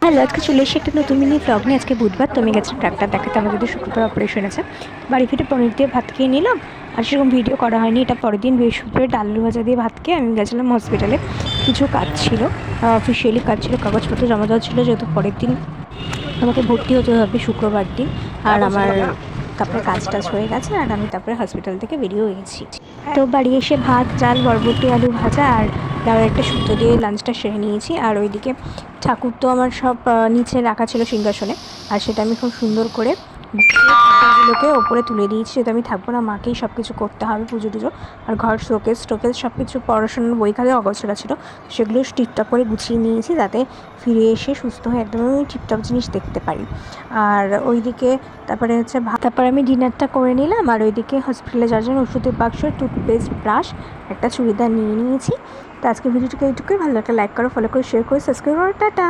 Hello, আজকে চলে এসে একটা নতুন মিনি ব্লগ নিয়ে। আজকে বুধবার, তো আমি গেছিলাম ডাক্তার দেখাতে। আমার যদি শুক্রবার অপারেশন আছে। বাড়ি ফিরে পনির দিয়ে ভাত খেয়ে নিলাম, আর সেরকম ভিডিও করা হয়নি। এটা পরের দিন বৃহস্পতিবার ডাল আলু ভাজা দিয়ে ভাত খেয়ে আমি গেছিলাম হসপিটালে। কিছু কাজ ছিল, অফিসিয়ালি কাজ ছিল, কাগজপত্র জমা দেওয়া ছিল, যেহেতু পরের দিন আমাকে ভর্তি হতে হবে শুক্রবার দিন। আর আমার তারপরে কাজ টাজ হয়ে গেছে, আর আমি তারপরে হসপিটাল থেকে বেরিয়ে গেছি। তো বাড়ি এসে ভাত, ডাল, বরবটি, আলু ভাজা আর ডালের একটা শুক্তো দিয়ে লাঞ্চটা সেরে নিয়েছি। আর ওইদিকে ঠাকুর তো আমার সব নিচে রাখা ছিল সিংহাসনে, আর সেটা আমি খুব সুন্দর করে ঠাকুরগুলোকে ওপরে তুলে দিয়েছি, যেহেতু আমি থাকবো না, মাকেই সব কিছু করতে হবে, পুজো টুজো। আর ঘর শোকেস টোকেস সব কিছু, পড়াশোনার বই খাতে অগোছালো ছিল, সেগুলো ঠিকঠাক করে গুছিয়ে নিয়েছি, যাতে ফিরে এসে সুস্থ হয়ে একদমই ঠিকঠাক জিনিস দেখতে পারি। আর ওইদিকে তারপরে হচ্ছে তারপরে আমি ডিনারটা করে নিলাম। আর ওইদিকে হসপিটালে যাওয়ার জন্য ওষুধের বাক্স, টুথপেস্ট, ব্রাশ, একটা চুড়িদার নিয়ে নিয়েছি। তো আজকে ভিডিওটাকে এইটুকুই। ভালো লাগলে লাইক করো, ফলো করে, শেয়ার করে, সাবস্ক্রাইব করো। টাটা।